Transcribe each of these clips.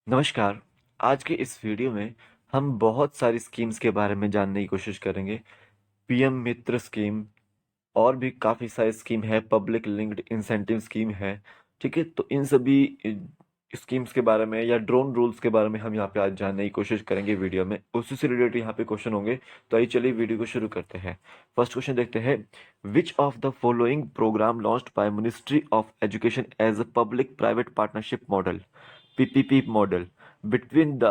नमस्कार। आज के इस वीडियो में हम बहुत सारी स्कीम्स के बारे में जानने की कोशिश करेंगे। पीएम मित्र स्कीम और भी काफ़ी सारी स्कीम है, पब्लिक लिंक्ड इंसेंटिव स्कीम है। ठीक है, तो इन सभी स्कीम्स के बारे में या ड्रोन रूल्स के बारे में हम यहाँ पे आज जानने की कोशिश करेंगे वीडियो में। उसी से रिलेटेड यहाँ पे क्वेश्चन होंगे। तो आइए चलिए वीडियो को शुरू करते हैं। फर्स्ट क्वेश्चन देखते हैं। Which of the following programme launched by ministry of education as a public private partnership model, PPP model, between the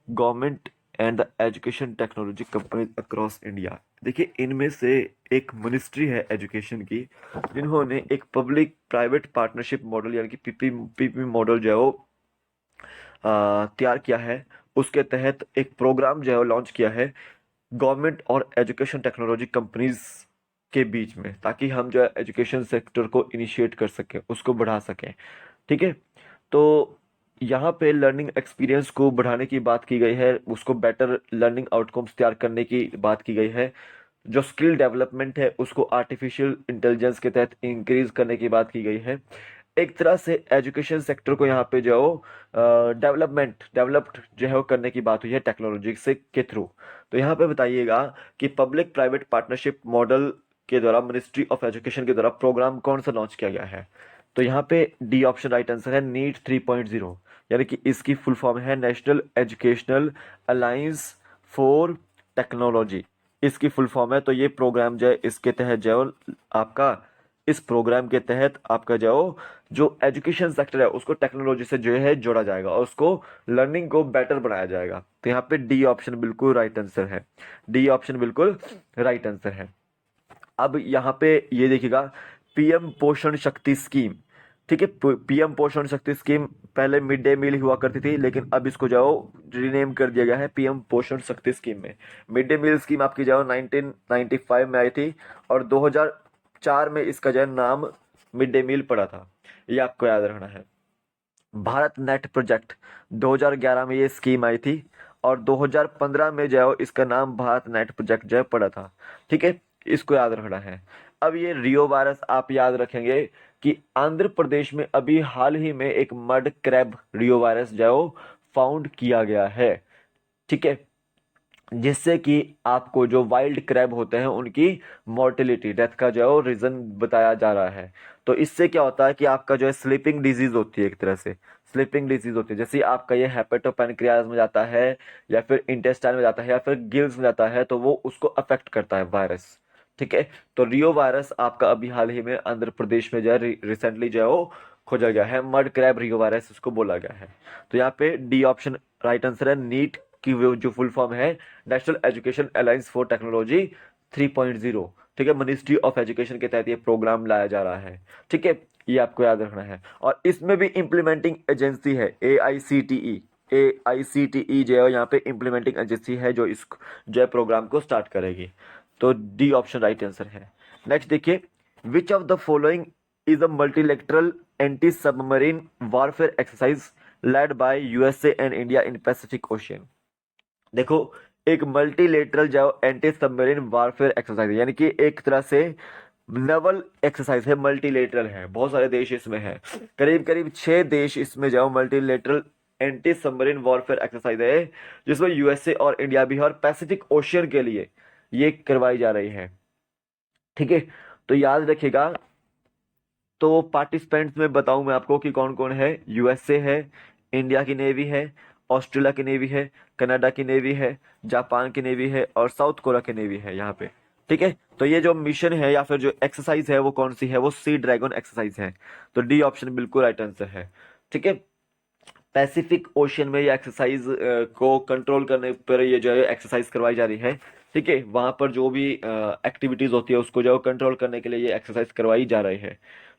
government and the education technology companies across India? देखिए, इनमें से एक मिनिस्ट्री है education की, जिन्होंने एक पब्लिक प्राइवेट पार्टनरशिप मॉडल यानी कि पीपी मॉडल जो है वो तैयार किया है। उसके तहत एक प्रोग्राम जो है वो लॉन्च किया है गवर्नमेंट और एजुकेशन टेक्नोलॉजी कंपनीज के बीच में, ताकि हम जो है एजुकेशन सेक्टर को इनिशिएट कर सकें, उसको बढ़ा सकें। ठीक है, तो यहाँ पे लर्निंग एक्सपीरियंस को बढ़ाने की बात की गई है, उसको बेटर लर्निंग आउटकम्स तैयार करने की बात की गई है। जो स्किल डेवलपमेंट है उसको आर्टिफिशियल इंटेलिजेंस के तहत इंक्रीज करने की बात की गई है। एक तरह से एजुकेशन सेक्टर को यहाँ पे जो डेवलप्ड जो है वो करने की बात हुई है टेक्नोलॉजी से के थ्रू। तो यहाँ पे बताइएगा कि पब्लिक प्राइवेट पार्टनरशिप मॉडल के द्वारा मिनिस्ट्री ऑफ एजुकेशन के द्वारा प्रोग्राम कौन सा लॉन्च किया गया है? तो यहाँ पे डी ऑप्शन राइट आंसर है, नीट 3.0, यानी कि इसकी फुल फॉर्म है national educational alliance for technology. इसकी फुल फॉर्म है। तो ये प्रोग्राम जो है इसके तहत जो है आपका इस प्रोग्राम के तहत आपका जो एजुकेशन सेक्टर है उसको टेक्नोलॉजी से जो है जोड़ा जाएगा और उसको लर्निंग को बेटर बनाया जाएगा। तो यहाँ पे डी ऑप्शन बिल्कुल राइट आंसर है। डी ऑप्शन बिल्कुल राइट आंसर है। अब यहाँ पे ये देखिएगा, पीएम पोषण शक्ति स्कीम। ठीक है, पीएम पोषण शक्ति स्कीम पहले मिड डे मील हुआ करती थी, लेकिन अब इसको जाओ रीनेम कर दिया गया है पीएम पोषण शक्ति स्कीम में। मिड डे मील स्कीम आपकी जाओ 1995 में आई थी और 2004 में इसका जो है नाम मिड डे मील पड़ा था। ये आपको याद रखना है। भारत नेट प्रोजेक्ट 2011 में ये स्कीम आई थी और 2015 में जो है इसका नाम भारत नेट प्रोजेक्ट जो है पड़ा था। ठीक है, इसको याद रखना है। अब ये रियो वायरस आप याद रखेंगे कि आंध्र प्रदेश में अभी हाल ही में एक मड क्रैब रियो वायरस जो है फाउंड किया गया है। ठीक है, जिससे कि आपको जो वाइल्ड क्रैब होते हैं उनकी मोर्टेलिटी डेथ का जो है रीजन बताया जा रहा है। तो इससे क्या होता है कि आपका जो है स्लीपिंग डिजीज होती है, एक तरह से स्लीपिंग डिजीज होती है। जैसे आपका ये हेपेटोपेनक्रियाज में जाता है या फिर इंटेस्टाइन में जाता है या फिर गिल्स में जाता है, तो वो उसको अफेक्ट करता है वायरस। ठीक है, तो रियो वायरस आपका अभी हाल ही में आंध्र प्रदेश में जो है रिसेंटली जो है वो खोजा गया है। मड क्रैब रियो वायरस उसको बोला गया है। तो यहाँ पे डी ऑप्शन राइट आंसर है। नीट की जो फुल फॉर्म है national education alliance for technology 3.0। ठीक है, मिनिस्ट्री ऑफ एजुकेशन के तहत ये प्रोग्राम लाया जा रहा है। ठीक है, ये आपको याद रखना है। और इसमें भी इम्प्लीमेंटिंग एजेंसी है AICTE। AICTE जो है यहाँ पे इम्प्लीमेंटिंग एजेंसी है जो इस जो है प्रोग्राम को स्टार्ट करेगी। तो डी ऑप्शन राइट आंसर है। नेक्स्ट देखिए, which of the following is a multilateral anti submarine warfare exercise led by USA and India in Pacific ocean? देखो, एक मल्टीलेटरल जो एंटी सबमरीन वारफेयर एक्सरसाइज है, यानी कि एक तरह से नवल एक्सरसाइज है, मल्टीलेटरल है, बहुत सारे देश इसमें है। करीब करीब 6 देश इसमें जो multilateral anti submarine warfare exercise है, जिसमें यूएसए और इंडिया भी है और पैसिफिक ओशियन के लिए ये करवाई जा रही है। ठीक है, तो याद रखिएगा। तो पार्टिसिपेंट्स में बताऊं मैं आपको कि कौन कौन है। यूएसए है, इंडिया की नेवी है, ऑस्ट्रेलिया की नेवी है, कनाडा की नेवी है, जापान की नेवी है और साउथ कोरिया की नेवी है यहाँ पे। ठीक है, तो ये जो मिशन है या फिर जो एक्सरसाइज है वो कौन सी है? वो सी ड्रैगन एक्सरसाइज है। तो डी ऑप्शन बिल्कुल राइट आंसर है। ठीक है, पैसिफिक ओशियन में ये एक्सरसाइज को कंट्रोल करने पर ये जो है एक्सरसाइज करवाई जा रही है। ठीक है, वहां पर जो भी एक्टिविटीज होती है उसको जो कंट्रोल करने के लिए ये एक्सरसाइज करवाई जा रही है।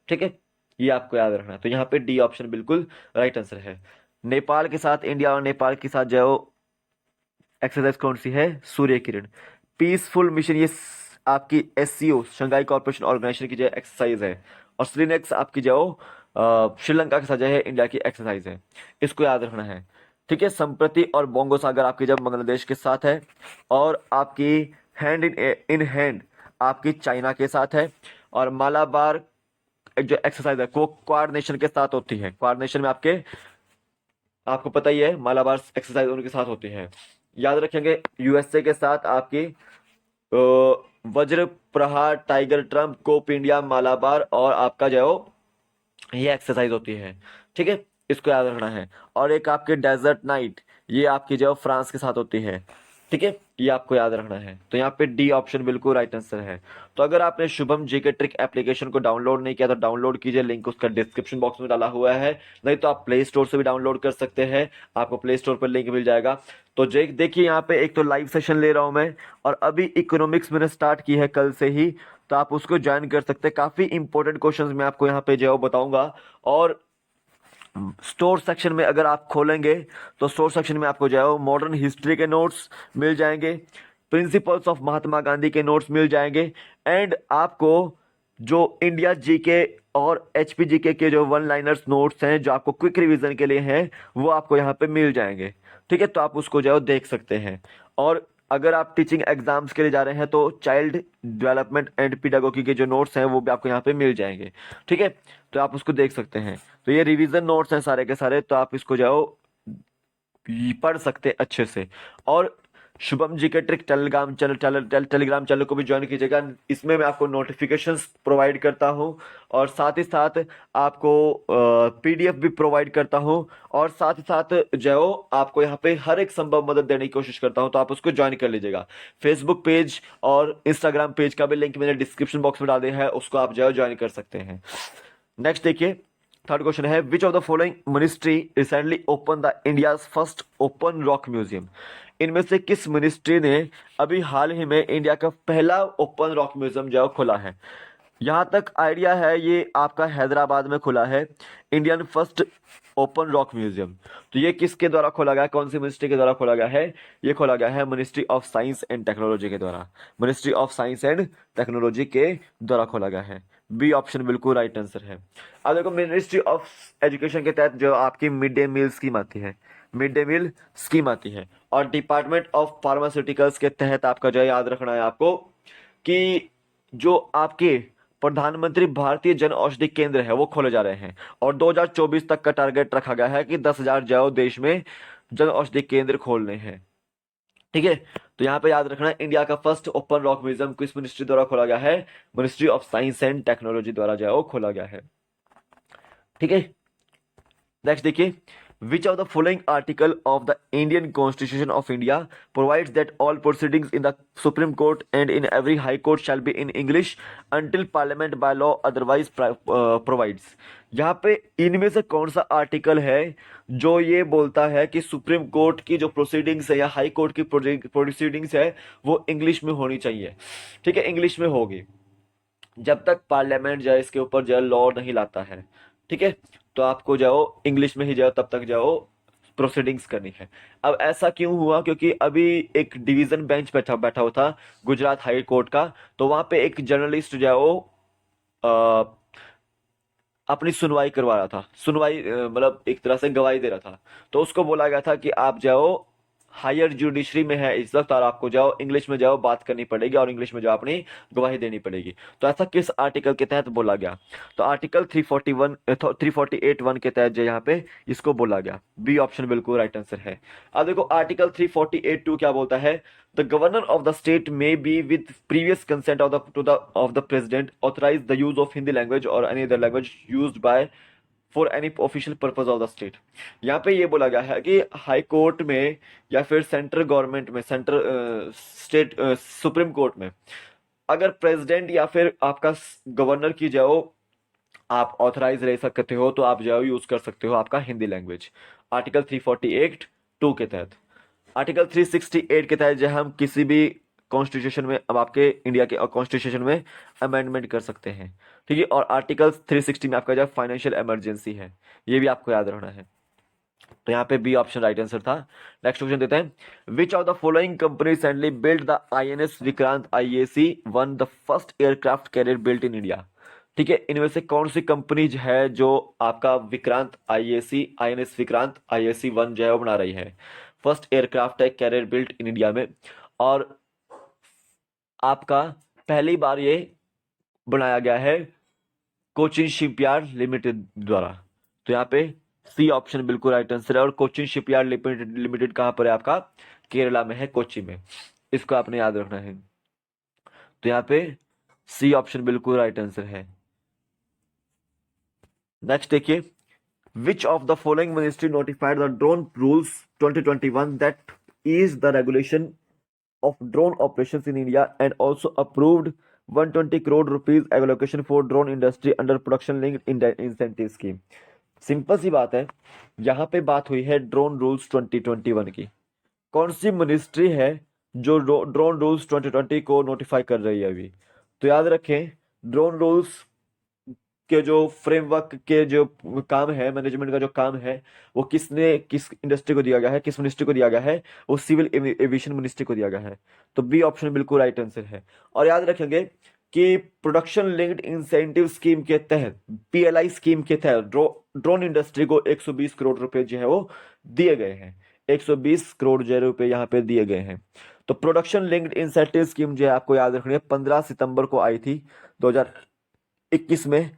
ठीक है, ये आपको याद रखना है। तो यहाँ पे डी ऑप्शन बिल्कुल राइट आंसर है। नेपाल के साथ, इंडिया और नेपाल के साथ जो एक्सरसाइज कौन सी है? Surya Kiran peaceful mission. ये आपकी SCO शंघाई कॉर्पोरेशन ऑर्गेनाइजेशन की जो एक्सरसाइज है। और श्रीनेक्स आपकी जो श्रीलंका के साथ जो है इंडिया की एक्सरसाइज है। इसको याद रखना है। ठीक है, संप्रति और बोंगो सागर आपकी जब बांग्लादेश के साथ है और आपकी हैंड इन हैंड आपकी चाइना के साथ है। और मालाबार जो एक्सरसाइज है वो क्वाड नेशन के साथ होती है। क्वाड नेशन में आपके आपको पता ही है मालाबार एक्सरसाइज उनके साथ होती है। याद रखेंगे यूएसए के साथ आपकी Vajra Prahar, Tiger Triumph, Cope India, Malabar और आपका जो है वो ये एक्सरसाइज होती है। ठीक है, इसको याद रखना है। और एक आपके डेजर्ट नाइट, ये आपकी जो फ्रांस के साथ होती है। ठीक है, ये आपको याद रखना है। तो यहाँ पे डी ऑप्शन बिल्कुल राइट आंसर है। तो अगर आपने शुभम जीके ट्रिक एप्लीकेशन को डाउनलोड नहीं किया तो डाउनलोड कीजिए, लिंक उसका डिस्क्रिप्शन बॉक्स में डाला हुआ है, नहीं तो आप प्ले स्टोर से भी डाउनलोड कर सकते हैं, आपको प्ले स्टोर पर लिंक मिल जाएगा। तो देखिए यहाँ पे एक तो लाइव सेशन ले रहा हूँ मैं, और अभी इकोनॉमिक्स मैंने स्टार्ट की है कल से ही, तो आप उसको ज्वाइन कर सकते हैं। काफी इंपॉर्टेंट क्वेश्चंस मैं आपको यहाँ पे जो है वो बताऊंगा। और स्टोर सेक्शन में अगर आप खोलेंगे तो स्टोर सेक्शन में आपको जो है वो मॉडर्न हिस्ट्री के नोट्स मिल जाएंगे, प्रिंसिपल्स ऑफ महात्मा गांधी के नोट्स मिल जाएंगे, एंड आपको जो इंडिया जीके और एचपी जीके के जो वन लाइनर्स नोट्स हैं जो आपको क्विक रिवीजन के लिए हैं वो आपको यहाँ पे मिल जाएंगे। ठीक है, तो आप उसको जो है वो देख सकते हैं। और अगर आप टीचिंग एग्जाम्स के लिए जा रहे हैं तो चाइल्ड डेवलपमेंट एंड पिडागोगी के जो नोट्स हैं वो भी आपको यहाँ पे मिल जाएंगे। ठीक है, तो आप उसको देख सकते हैं। तो ये रिवीजन नोट्स हैं सारे के सारे, तो आप इसको जाओ पढ़ सकते हैं अच्छे से। और शुभम जी के ट्रिक टेलीग्राम चैनल को भी ज्वाइन कीजिएगा, इसमें मैं आपको नोटिफिकेशंस प्रोवाइड करता हूं, और साथ ही साथ आपको पीडीएफ भी प्रोवाइड करता हूं, और साथ ही साथ जो आपको यहाँ पे हर एक संभव मदद देने की कोशिश करता हूं, तो आप उसको ज्वाइन कर लीजिएगा। फेसबुक पेज और इंस्टाग्राम पेज का भी लिंक मैंने डिस्क्रिप्शन बॉक्स में डाल दिया है, उसको आप जो ज्वाइन कर सकते हैं। नेक्स्ट देखिए, थर्ड क्वेश्चन है, विच of the following ministry recently open the India first open rock museum. इनमें से किस मिनिस्ट्री ने अभी हाल ही में इंडिया का पहला ओपन रॉक म्यूजियम जो है खोला है। यहां तक आइडिया है ये आपका हैदराबाद में खुला है Indian first open rock museum. तो ये किसके द्वारा खोला गया, कौन सी मिनिस्ट्री के द्वारा खोला गया है, ये खोला गया है ministry of science and technology के द्वारा, ministry of science and technology के द्वारा खोला गया है। बी ऑप्शन बिल्कुल राइट आंसर है। अब देखो, मिनिस्ट्री ऑफ एजुकेशन के तहत जो आपकी मिड डे मील स्कीम आती है, मिड डे मील स्कीम आती है, और डिपार्टमेंट ऑफ फार्मास्यूटिकल्स के तहत आपका जो है याद रखना है आपको कि जो आपके प्रधानमंत्री भारतीय जन औषधि केंद्र है वो खोले जा रहे हैं, और 2024 तक का टारगेट रखा गया है कि 10,000 जो देश में जन औषधि केंद्र खोलने हैं। ठीक है, तो यहाँ पे याद रखना है इंडिया का फर्स्ट ओपन रॉक म्यूजियम किस मिनिस्ट्री द्वारा खोला गया है, ministry of science and technology द्वारा जो है वो खोला गया है। ठीक है, नेक्स्ट देखिए, which of the following article of the Indian Constitution of India provides that all proceedings in the Supreme Court and in every High Court shall be in English until Parliament by law otherwise provides। यहाँ पे इनमें से कौन सा article है जो ये बोलता है कि सुप्रीम कोर्ट की जो प्रोसीडिंग्स है या हाई कोर्ट की प्रोसीडिंग्स है वो इंग्लिश में होनी चाहिए। ठीक है, इंग्लिश में होगी जब तक पार्लियामेंट जो है इसके ऊपर जो है लॉ नहीं लाता है। ठीक है, तो आपको जाओ इंग्लिश में ही जाओ, तब तक जाओ प्रोसीडिंग्स करनी है। अब ऐसा क्यों हुआ, क्योंकि अभी एक डिवीजन बेंच बैठा बैठा हुआ था गुजरात हाई कोर्ट का, तो वहां पे एक जर्नलिस्ट जो है वो अपनी सुनवाई करवा रहा था, सुनवाई मतलब एक तरह से गवाही दे रहा था। तो उसको बोला गया था कि आप जाओ हायर जुडिशरी में है इस वक्त, और आपको जाओ इंग्लिश में जाओ बात करनी पड़ेगी और इंग्लिश में जाओ अपनी गवाही देनी पड़ेगी। तो ऐसा किस आर्टिकल के तहत बोला गया, तो आर्टिकल 348(1) के तहत जो यहाँ पे इसको बोला गया। बी ऑप्शन बिल्कुल राइट आंसर है। अब देखो आर्टिकल 348(2) क्या बोलता है, the governor of the state may be with previous consent of the president authorise the use of Hindi language और any other language used by for any official purpose of the state. यहाँ पे ये बोला गया है कि हाई कोर्ट में या फिर सेंट्रल गवर्नमेंट में, सेंट्रल स्टेट सुप्रीम कोर्ट में अगर प्रेसिडेंट या फिर आपका गवर्नर की जाओ आप ऑथराइज रह सकते हो, तो आप जाओ यूज कर सकते हो आपका हिंदी लैंग्वेज, आर्टिकल 348(2) के तहत। आर्टिकल 368 के तहत जो हम किसी भी कॉन्स्टिट्यूशन में, अब आपके इंडिया के कॉन्स्टिट्यूशन में अमेंडमेंट कर सकते हैं। ठीक है, और आर्टिकल 360 में आपका जो फाइनेंशियल इमरजेंसी है, ये भी आपको याद रखना है। तो यहाँ पे बी ऑप्शन राइट आंसर था। नेक्स्ट क्वेश्चन देते हैं, which of the following company recently built the INS Vikrant IAC one the first aircraft carrier built in India. ठीक है, इनमें से कौन सी कंपनी है जो आपका Vikrant IAC INS Vikrant IAC one जो है वो बना रही है, फर्स्ट एयरक्राफ्ट है कैरियर बिल्ट इन इंडिया में, और आपका पहली बार ये बनाया गया है कोचिन शिपयार्ड लिमिटेड द्वारा। तो यहाँ पे सी ऑप्शन बिल्कुल राइट आंसर है। और कोचिन शिपयार्ड लिमिटेड लिमिटेड कहाँ पर है आपका? केरला में है, कोच्चि में। इसको आपने याद रखना है। तो यहाँ पे सी ऑप्शन बिल्कुल राइट आंसर है। नेक्स्ट देखिए, which of the following ministry notified the drone rules 2021 that is the regulation of drone operations in India and also approved 120 crore rupees allocation for drone industry under production linked incentive scheme। Simple सी बात है, यहाँ पे बात हुई है drone rules 2021 की। कौन सी मिनिस्ट्री है जो ड्रोन रूल्स 2020 को नोटिफाई कर रही है अभी? तो याद रखें, ड्रोन रूल्स के जो फ्रेमवर्क के जो काम है, मैनेजमेंट का जो काम है, वो किस इंडस्ट्री को दिया गया है, किस मिनिस्ट्री को दिया गया है? वो सिविल एविएशन मिनिस्ट्री को दिया गया है। तो बी ऑप्शन बिल्कुल राइट आंसर है। और याद रखेंगे कि प्रोडक्शन लिंक्ड इंसेंटिव स्कीम के तहत, पीएलआई स्कीम के तहत ड्रोन इंडस्ट्री को 120 करोड़ रुपए जो है वो दिए गए हैं। 120 करोड़ जो रुपए यहाँ पे दिए गए हैं। तो प्रोडक्शन लिंक्ड इंसेंटिव स्कीम जो है आपको याद रखनी है, 15 सितंबर को आई थी 2021 में,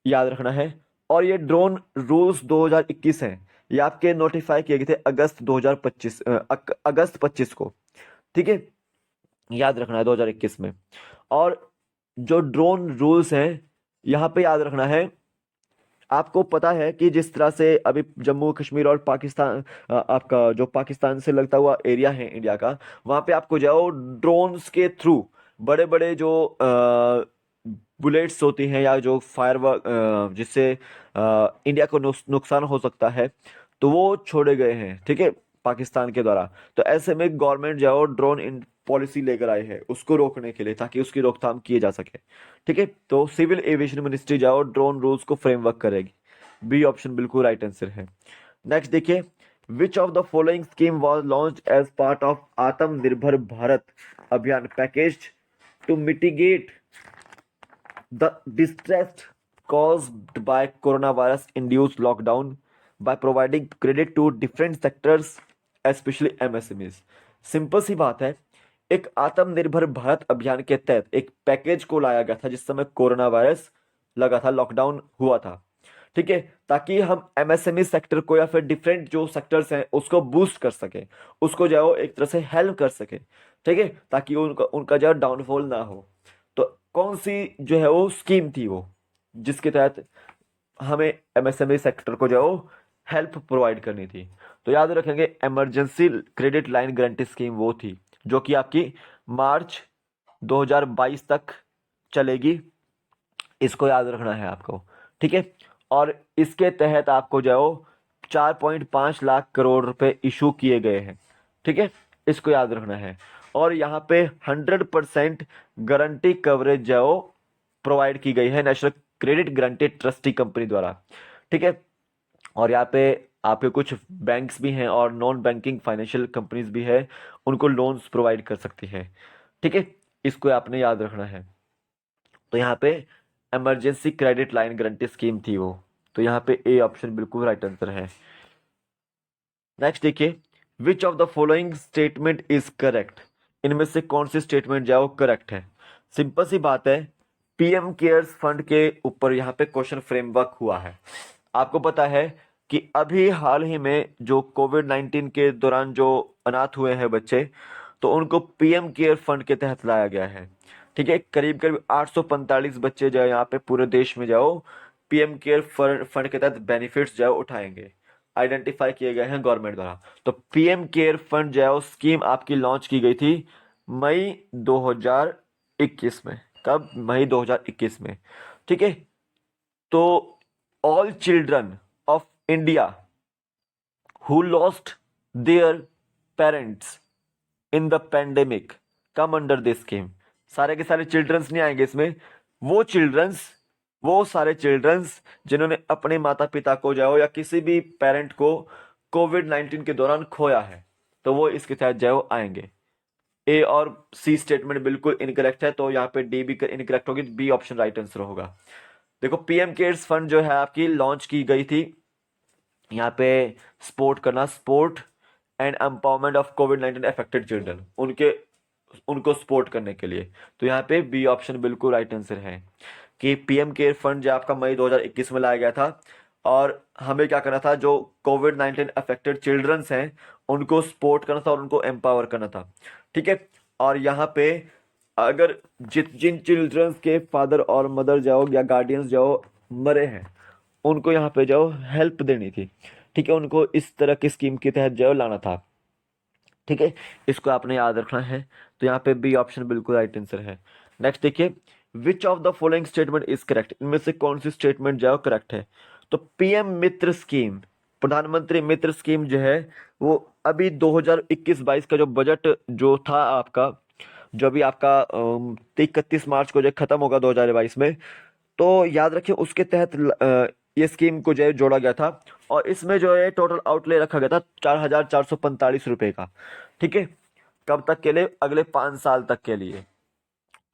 याद रखना है। और ये ड्रोन रूल्स 2021 हैं, ये आपके नोटिफाई किए गए थे अगस्त 2025 अगस्त 25 को। ठीक है, याद रखना है 2021 में। और जो ड्रोन रूल्स हैं, यहाँ पे याद रखना है, आपको पता है कि जिस तरह से अभी जम्मू कश्मीर और पाकिस्तान, आपका जो पाकिस्तान से लगता हुआ एरिया है इंडिया का, वहां पे आपको जाओ ड्रोन्स के थ्रू बड़े बड़े जो बुलेट्स होती हैं या जो फायर जिससे इंडिया को नुकसान हो सकता है, तो वो छोड़े गए हैं, ठीक है, पाकिस्तान के द्वारा। तो ऐसे में गवर्नमेंट जाओ ड्रोन इन पॉलिसी लेकर आई है उसको रोकने के लिए, ताकि उसकी रोकथाम की जा सके। ठीक है, तो सिविल एविएशन मिनिस्ट्री जाओ ड्रोन रूल्स को फ्रेमवर्क करेगी। बी ऑप्शन बिल्कुल राइट आंसर है। नेक्स्ट देखिए, which of the following scheme was launched as part of Atmanirbhar Bharat Abhiyan package to mitigate the distress caused by coronavirus induced lockdown by providing credit to different sectors especially MSMEs। Simple सी बात है, एक आत्मनिर्भर भारत अभियान के तहत एक पैकेज को लाया गया था जिस समय कोरोना वायरस लगा था, लॉकडाउन हुआ था। ठीक है, ताकि हम एमएसएमई सेक्टर को या फिर डिफरेंट जो सेक्टर्स हैं उसको बूस्ट कर सके, उसको जो है वो एक तरह से हेल्प कर सके। ठीक है, ताकि उनका उनका जो डाउनफॉल ना हो। तो कौन सी जो है वो स्कीम थी वो, जिसके तहत हमें एमएसएमई सेक्टर को जो है वो हेल्प प्रोवाइड करनी थी? तो याद रखेंगे, emergency credit line guarantee scheme वो थी जो कि आपकी मार्च 2022 तक चलेगी। इसको याद रखना है आपको। ठीक है, और इसके तहत आपको जो है वो 4.5 लाख करोड़ रुपए इशू किए गए हैं। ठीक है, इसको याद रखना है। और यहाँ पे 100% गारंटी कवरेज जो है वो प्रोवाइड की गई है national credit guarantee trustee company द्वारा। ठीक है, और यहाँ पे आपके कुछ बैंक्स भी हैं और नॉन बैंकिंग फाइनेंशियल कंपनीज भी है, उनको लोन्स प्रोवाइड कर सकती है। ठीक है, इसको आपने याद रखना है। तो यहाँ पे emergency credit line guarantee scheme थी वो। तो यहाँ पे ए ऑप्शन बिल्कुल राइट आंसर है। नेक्स्ट देखिए, which of the following statement is correct? इनमें से कौन सी स्टेटमेंट जो करेक्ट है? सिंपल सी बात है, पीएम केयर्स फंड के ऊपर यहाँ पे क्वेश्चन फ्रेमवर्क हुआ है। आपको पता है कि अभी हाल ही में जो कोविड-19 के दौरान जो अनाथ हुए हैं बच्चे, तो उनको पीएम केयर फंड के तहत लाया गया है। ठीक है, करीब करीब 845 बच्चे जो है यहाँ पे पूरे देश में जाओ पीएम केयर फंड के तहत बेनिफिट्स जो उठाएंगे, आइडेंटिफाई किए गए हैं गवर्नमेंट द्वारा। तो पीएम केयर फंड जो है वो स्कीम आपकी लॉन्च की गई थी मई 2021 में। कब? मई 2021 में। ठीक है, तो all children of India who lost their parents in the pandemic come under this scheme। सारे के सारे चिल्ड्रंस नहीं आएंगे इसमें, वो सारे चिल्ड्रंस जिन्होंने अपने माता पिता को जाओ या किसी भी पेरेंट को कोविड-19 के दौरान खोया है, तो वो इसके तहत जाओ आएंगे। ए और सी स्टेटमेंट बिल्कुल इनकरेक्ट है, तो यहाँ पे डी भी इनकरेक्ट होगी, बी ऑप्शन राइट आंसर होगा। देखो, पीएम केयर्स फंड जो है आपकी लॉन्च की गई थी यहाँ पे sport and empowerment of covid affected children, उनको सपोर्ट करने के लिए। तो यहाँ पे बी ऑप्शन बिल्कुल राइट आंसर है कि पीएम केयर फंड जो आपका मई 2021 में लाया गया था, और हमें क्या करना था, जो कोविड-19 अफेक्टेड चिल्ड्रंस हैं उनको सपोर्ट करना था और उनको एम्पावर करना था। ठीक है, और यहाँ पे अगर जिन चिल्ड्रंस के फादर और मदर जाओ या गार्डियंस जाओ मरे हैं, उनको यहाँ पे जाओ हेल्प देनी थी। ठीक है, उनको इस तरह की स्कीम के तहत जाओ लाना था। ठीक है, इसको आपने याद रखना है। तो यहाँ पे बी ऑप्शन बिल्कुल राइट आंसर है। नेक्स्ट देखिए, which of the following statement is correct, इनमें से कौन सी स्टेटमेंट जो है करेक्ट है। तो पीएम मित्र स्कीम, प्रधानमंत्री मित्र स्कीम जो है वो अभी 2021-22 का जो बजट जो था आपका, जो अभी आपका 31 मार्च को जो खत्म होगा 2022 में, तो याद रखिए उसके तहत ये स्कीम को जो है जोड़ा गया था और इसमें जो है टोटल आउटले रखा गया था 4,445 रुपए का। ठीक है, कब तक के लिए, अगले 5 साल तक के लिए।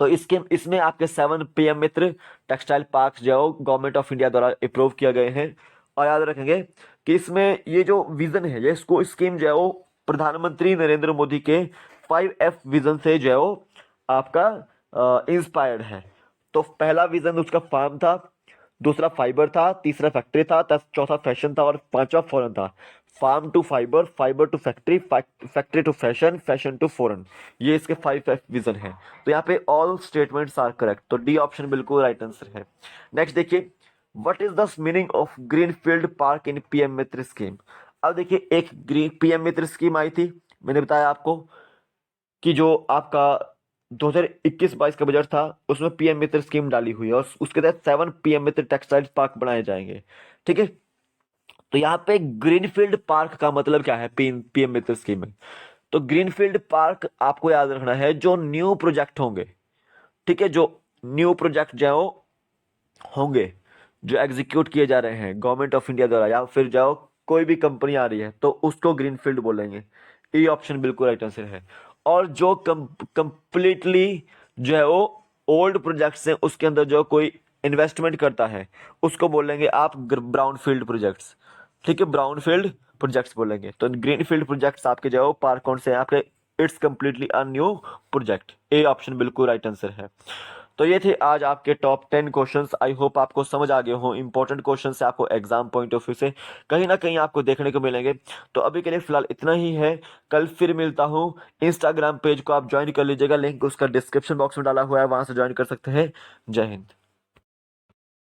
तो इसके इसमें आपके 7 पीएम मित्र टेक्सटाइल पार्क जो गवर्नमेंट ऑफ इंडिया द्वारा अप्रूव किए गए हैं। और याद रखेंगे कि इसमें ये जो विजन है, ये इसको स्कीम जो है वो प्रधानमंत्री नरेंद्र मोदी के 5F विजन से जो है वो आपका इंस्पायर्ड है। तो पहला विजन उसका फार्म था, दूसरा फाइबर था, तीसरा फैक्ट्री था, चौथा फैशन था और पांचवा फॉरेन था। Farm to fibre, fibre to factory, factory to fashion, fashion to foreign, ये इसके 5F विजन है। तो यहाँ पे ऑल स्टेटमेंट्स आर करेक्ट, तो डी ऑप्शन बिल्कुल राइट आंसर है। नेक्स्ट देखिए, what is the meaning of greenfield park in PM Mitra scheme. अब देखिए, एक ग्रीन पीएम मित्र स्कीम आई थी, मैंने बताया आपको कि जो आपका 2021-22 का बजट था उसमें पीएम मित्र स्कीम डाली हुई है और उसके तहत 7 पीएम मित्र टेक्सटाइल पार्क बनाए जाएंगे। ठीक है, तो यहाँ पे ग्रीनफील्ड पार्क का मतलब क्या है पीएम मित्र स्कीम में। तो ग्रीनफील्ड पार्क आपको याद रखना है जो न्यू प्रोजेक्ट होंगे। ठीक है, जो न्यू प्रोजेक्ट जो होंगे, जो एग्जीक्यूट किए जा रहे हैं गवर्नमेंट ऑफ इंडिया द्वारा या फिर जाओ कोई भी कंपनी आ रही है तो उसको ग्रीनफील्ड बोलेंगे। ये ऑप्शन बिल्कुल राइट आंसर है। और जो कंप्लीटली जो है वो ओल्ड प्रोजेक्ट्स हैं उसके अंदर जो कोई इन्वेस्टमेंट करता है उसको बोलेंगे आप ब्राउन फील्ड प्रोजेक्ट्स। ठीक है, ब्राउन फील्ड प्रोजेक्ट्स बोलेंगे। तो ग्रीन फील्ड प्रोजेक्ट्स आपके जो है वो पार्क कौन से हैं आपके, it's completely a new project. A option बिल्कुल राइट आंसर है। तो ये थे आज आपके टॉप 10 क्वेश्चंस। आई होप आपको समझ आ गए हो, इंपॉर्टेंट क्वेश्चन से आपको एग्जाम पॉइंट ऑफ व्यू से कहीं ना कहीं आपको देखने को मिलेंगे। तो अभी के लिए फिलहाल इतना ही है, कल फिर मिलता हूँ। इंस्टाग्राम पेज को आप ज्वाइन कर लीजिएगा, लिंक उसका डिस्क्रिप्शन बॉक्स में डाला हुआ है, वहां से ज्वाइन कर सकते हैं। जय हिंद।